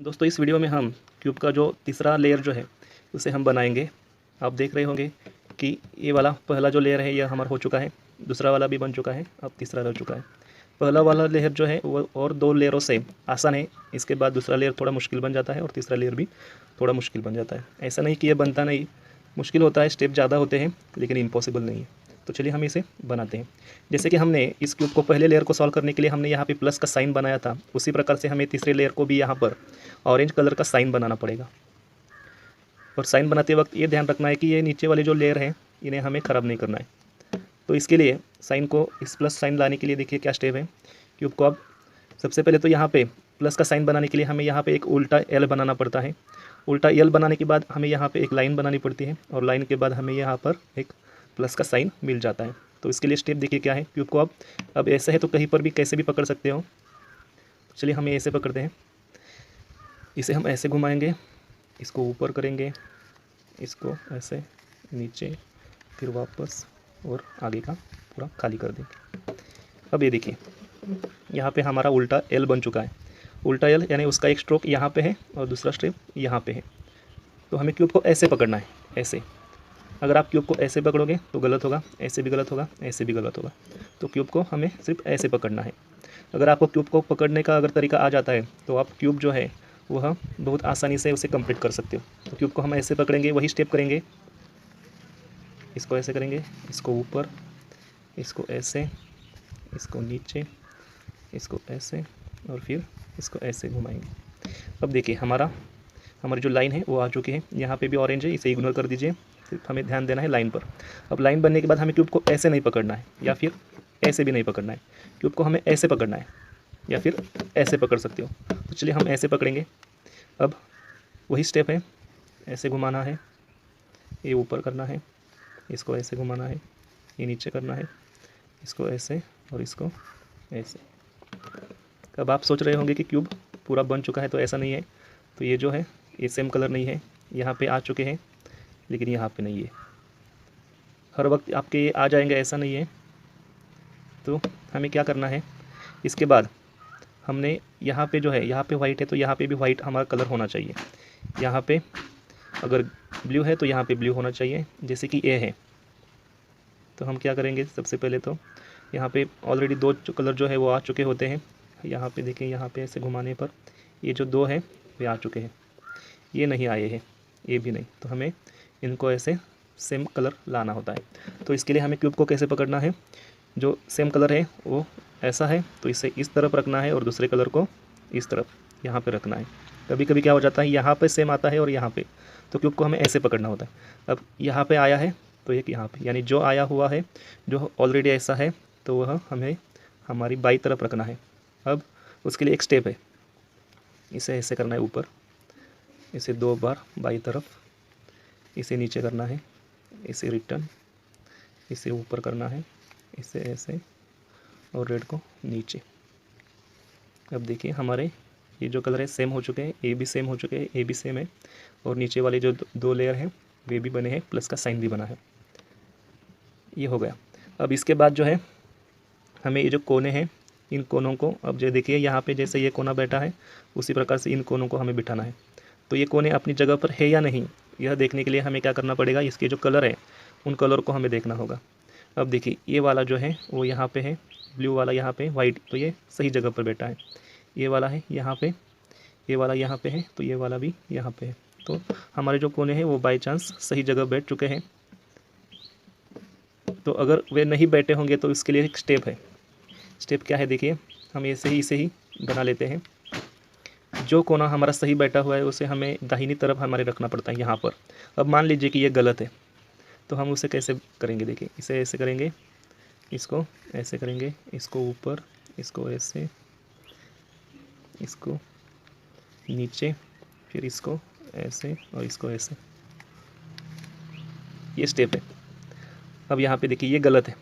दोस्तों इस वीडियो में हम क्यूब का जो तीसरा लेयर जो है उसे हम बनाएंगे। आप देख रहे होंगे कि ये वाला पहला जो लेयर है यह हमारा हो चुका है, दूसरा वाला भी बन चुका है, अब तीसरा रह चुका है। पहला वाला लेयर जो है वो और दो लेयरों से आसान है, इसके बाद दूसरा लेयर थोड़ा मुश्किल बन जाता है और तीसरा लेयर भी थोड़ा मुश्किल बन जाता है। ऐसा नहीं कि ये बनता नहीं, मुश्किल होता है, स्टेप ज़्यादा होते हैं, लेकिन इम्पॉसिबल नहीं है। तो चलिए हम इसे बनाते हैं। जैसे कि हमने इस क्यूब को पहले लेयर को सॉल्व करने के लिए हमने यहाँ पे प्लस का साइन बनाया था, उसी प्रकार से हमें तीसरे लेयर को भी यहाँ पर ऑरेंज कलर का साइन बनाना पड़ेगा। और साइन बनाते वक्त ये ध्यान रखना है कि ये नीचे वाले जो लेयर हैं इन्हें हमें ख़राब नहीं करना है। तो इसके लिए साइन को इस प्लस साइन लाने के लिए देखिए क्या स्टेप है। क्यूब को अब सबसे पहले तो यहाँ पे प्लस का साइन बनाने के लिए हमें यहाँ पे एक उल्टा एल बनाना पड़ता है। उल्टा एल बनाने के बाद हमें यहाँ पे एक लाइन बनानी पड़ती है और लाइन के बाद हमें यहाँ पर एक प्लस का साइन मिल जाता है। तो इसके लिए स्टेप देखिए क्या है। क्यूब को अब ऐसे है तो कहीं पर भी कैसे भी पकड़ सकते हो। चलिए हम ऐसे पकड़ते हैं, इसे हम ऐसे घुमाएंगे, इसको ऊपर करेंगे, इसको ऐसे नीचे, फिर वापस और आगे का पूरा खाली कर देंगे। अब ये देखिए यहाँ पे हमारा उल्टा एल बन चुका है। उल्टा एल यानी उसका एक स्ट्रोक यहाँ पे है और दूसरा स्ट्रोक यहाँ पे है। तो हमें क्यूब को ऐसे पकड़ना है, ऐसे। अगर आप क्यूब को ऐसे पकड़ोगे तो गलत होगा, ऐसे भी गलत होगा, ऐसे भी गलत होगा। तो क्यूब को हमें सिर्फ ऐसे पकड़ना है। अगर आपको क्यूब को पकड़ने का अगर तरीका आ जाता है तो आप क्यूब जो है वह बहुत आसानी से उसे कंप्लीट कर सकते हो। तो क्यूब को हम ऐसे पकड़ेंगे, वही स्टेप करेंगे, इसको ऐसे करेंगे, इसको ऊपर, इसको ऐसे, इसको नीचे, इसको ऐसे और फिर इसको ऐसे घुमाएंगे। अब देखिए हमारी जो लाइन है वो आ चुकी है। यहाँ पे भी ऑरेंज है, इसे इग्नोर कर दीजिए, सिर्फ हमें ध्यान देना है लाइन पर। अब लाइन बनने के बाद हमें क्यूब को ऐसे नहीं पकड़ना है या फिर ऐसे भी नहीं पकड़ना है। क्यूब को हमें ऐसे पकड़ना है या फिर ऐसे पकड़ सकते हो। तो चलिए हम ऐसे पकड़ेंगे। अब वही स्टेप है, ऐसे घुमाना है, ये ऊपर करना है, इसको ऐसे घुमाना है, ये नीचे करना है, इसको ऐसे और इसको ऐसे। अब आप सोच रहे होंगे कि क्यूब पूरा बन चुका है, तो ऐसा नहीं है। तो ये जो है ये सेम कलर नहीं है, यहाँ पे आ चुके हैं लेकिन यहाँ पे नहीं है। हर वक्त आपके ये आ जाएंगे ऐसा नहीं है। तो हमें क्या करना है, इसके बाद हमने यहाँ पे जो है, यहाँ पे वाइट है तो यहाँ पे भी वाइट हमारा कलर होना चाहिए। यहाँ पे अगर ब्लू है तो यहाँ पे ब्लू होना चाहिए, जैसे कि ए है। तो हम क्या करेंगे, सबसे पहले तो यहाँ पे ऑलरेडी दो कलर जो है वो आ चुके होते हैं। यहाँ पे देखिए, यहाँ पे ऐसे घुमाने पर ये जो दो है वे आ चुके हैं, ये नहीं आए हैं, ये भी नहीं। तो हमें इनको ऐसे सेम कलर लाना होता है। तो इसके लिए हमें क्यूब को कैसे पकड़ना है, जो सेम कलर है वो ऐसा है तो इसे इस तरफ रखना है और दूसरे कलर को इस तरफ यहाँ पे रखना है। कभी कभी क्या हो जाता है, यहाँ पे सेम आता है और यहाँ पे, तो क्यूब को हमें ऐसे पकड़ना होता है। अब यहाँ पे आया है तो एक यहाँ पे, यानी जो आया हुआ है, जो ऑलरेडी ऐसा है, तो वह हमें हमारी बाई तरफ रखना है। अब उसके लिए एक स्टेप है, इसे ऐसे करना है ऊपर, इसे 2 बार बाई तरफ, इसे नीचे करना है, इसे रिटर्न, इसे ऊपर करना है, इसे ऐसे और रेड को नीचे। अब देखिए हमारे ये जो कलर है सेम हो चुके हैं, ए भी सेम हो चुके हैं, ए भी सेम है और नीचे वाले जो दो लेयर हैं वे भी बने हैं, प्लस का साइन भी बना है। ये हो गया। अब इसके बाद जो है हमें ये जो कोने हैं, इन कोनों को, अब जो देखिए यहाँ पे जैसे ये कोना बैठा है उसी प्रकार से इन कोनों को हमें बिठाना है। तो ये कोने अपनी जगह पर है या नहीं, यह देखने के लिए हमें क्या करना पड़ेगा, इसके जो कलर है उन कलर को हमें देखना होगा। अब देखिए ये वाला जो है वो यहाँ पे है, ब्लू वाला यहाँ पे, वाइट, तो ये सही जगह पर बैठा है। ये वाला है यहाँ पे, ये वाला यहाँ पे है, तो ये वाला भी यहाँ पे है। तो हमारे जो कोने हैं वो बाई चांस सही जगह बैठ चुके हैं। तो अगर वे नहीं बैठे होंगे तो इसके लिए एक स्टेप है। स्टेप क्या है देखिए, हम ऐसे ही बना लेते हैं। जो कोना हमारा सही बैठा हुआ है उसे हमें दाहिनी तरफ हमारे रखना पड़ता है यहाँ पर। अब मान लीजिए कि ये गलत है, तो हम उसे कैसे करेंगे, देखिए इसे ऐसे करेंगे, इसको ऐसे करेंगे, इसको ऊपर, इसको ऐसे, इसको नीचे, फिर इसको ऐसे और इसको ऐसे। ये स्टेप है। अब यहाँ पे देखिए ये गलत है,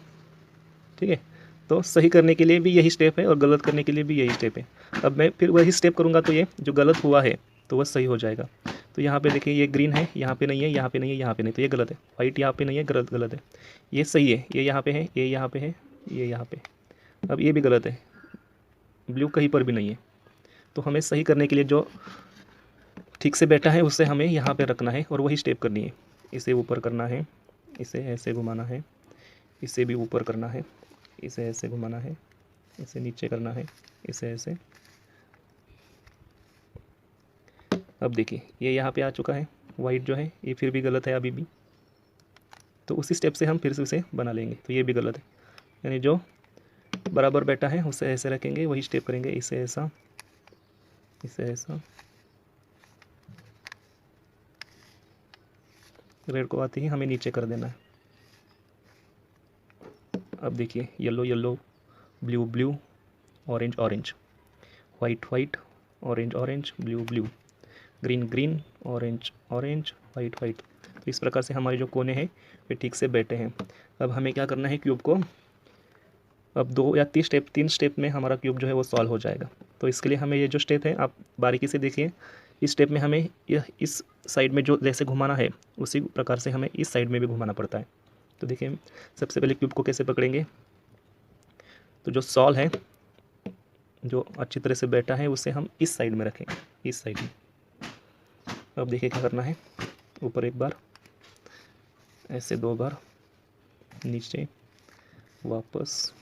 ठीक है। तो सही करने के लिए भी यही स्टेप है और गलत करने के लिए भी यही स्टेप है। अब मैं फिर वही स्टेप करूँगा तो ये जो गलत हुआ है तो वह सही हो जाएगा। तो यहाँ पे देखिए ये ग्रीन है, यहाँ पे नहीं है, यहाँ पे नहीं है, यहाँ पे नहीं, तो ये गलत है। वाइट यहाँ पे नहीं है, गलत गलत है। ये सही है, ये यहाँ पे है, ये यहाँ पे है, ये यहाँ पे। अब ये भी गलत है, ब्लू कहीं पर भी नहीं है। तो हमें सही करने के लिए जो ठीक से बैठा है उसे हमें यहाँ पे रखना है और वही स्टेप करनी है। इसे ऊपर करना है, इसे ऐसे घुमाना है, इसे भी ऊपर करना है, इसे ऐसे घुमाना है, इसे नीचे करना है, इसे ऐसे। अब देखिए ये यहाँ पे आ चुका है। वाइट जो है ये फिर भी गलत है अभी भी, तो उसी स्टेप से हम फिर से उसे बना लेंगे। तो ये भी गलत है, यानी जो बराबर बैठा है उसे ऐसे रखेंगे, वही स्टेप करेंगे, इसे ऐसा, इसे ऐसा। रेड को आते ही हमें नीचे कर देना है। अब देखिए yellow yellow, blue blue, orange orange, white white, orange orange, blue blue, green green, orange orange, white white. तो इस प्रकार से हमारे जो कोने हैं वे ठीक से बैठे हैं। अब हमें क्या करना है, क्यूब को अब 2 या 3 स्टेप में हमारा क्यूब जो है वो सॉल्व हो जाएगा। तो इसके लिए हमें ये जो स्टेप है आप बारीकी से देखिए। इस स्टेप में हमें इस साइड में जो जैसे घुमाना है उसी प्रकार से हमें इस साइड में भी घुमाना पड़ता है। तो देखिए सबसे पहले क्यूब को कैसे पकड़ेंगे, तो जो सॉल है जो अच्छी तरह से बैठा है उसे हम इस साइड में रखें, इस साइड में। अब देखिए क्या करना है, ऊपर एक बार, ऐसे 2 बार, नीचे, वापस,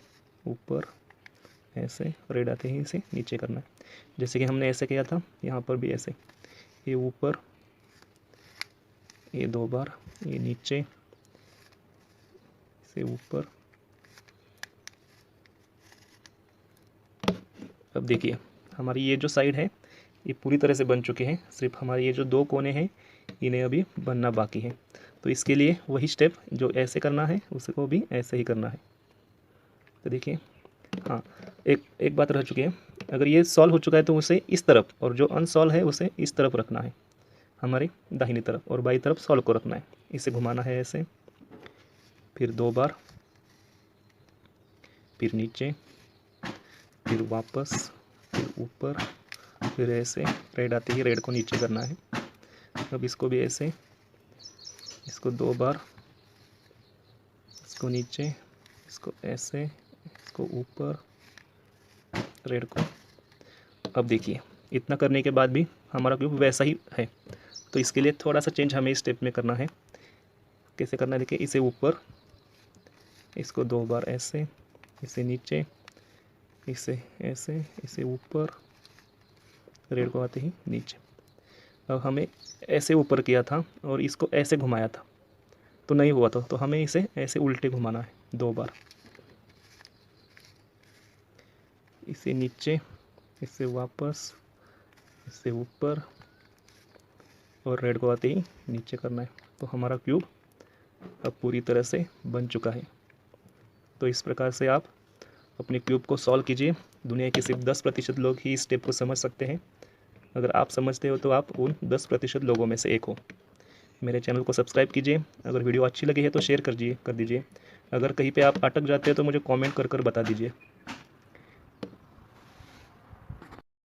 ऊपर, ऐसे, रेड आते ही इसे नीचे करना है। जैसे कि हमने ऐसे किया था, यहाँ पर भी ऐसे, ये ऊपर, ये 2 बार, ये नीचे, इसे ऊपर। अब देखिए हमारी ये जो साइड है ये पूरी तरह से बन चुके हैं, सिर्फ हमारे ये जो 2 कोने हैं इन्हें अभी बनना बाकी है। तो इसके लिए वही स्टेप जो ऐसे करना है उसको भी ऐसे ही करना है। तो देखिए हाँ, एक बात रह चुकी है, अगर ये सॉल्व हो चुका है तो उसे इस तरफ, और जो अनसॉल्व है उसे इस तरफ रखना है, हमारी दाहिनी तरफ, और बाई तरफ सॉल्व को रखना है। इसे घुमाना है ऐसे, फिर 2 बार, फिर नीचे, फिर वापस, फिर ऊपर, फिर ऐसे, रेड आते ही रेड को नीचे करना है। अब इसको भी ऐसे, इसको 2 बार, इसको नीचे, इसको ऐसे, इसको ऊपर, रेड को। अब देखिए इतना करने के बाद भी हमारा क्यूब वैसा ही है, तो इसके लिए थोड़ा सा चेंज हमें इस स्टेप में करना है। कैसे करना है देखिए, इसे ऊपर, इसको 2 बार ऐसे, इसे नीचे, इसे ऐसे, इसे ऊपर, रेड को आते ही नीचे। अब हमें ऐसे ऊपर किया था और इसको ऐसे घुमाया था तो नहीं हुआ था, तो हमें इसे ऐसे उल्टे घुमाना है 2 बार, इसे नीचे, इससे वापस, इससे ऊपर, और रेड को आते ही नीचे करना है। तो हमारा क्यूब अब पूरी तरह से बन चुका है। तो इस प्रकार से आप अपने क्यूब को सॉल्व कीजिए। दुनिया के सिर्फ 10% लोग ही इस स्टेप को समझ सकते हैं। अगर आप समझते हो तो आप उन 10% लोगों में से एक हो। मेरे चैनल को सब्सक्राइब कीजिए। अगर वीडियो अच्छी लगी है तो शेयर कर दीजिए। अगर कहीं पे आप अटक जाते हैं तो मुझे कमेंट कर बता दीजिए।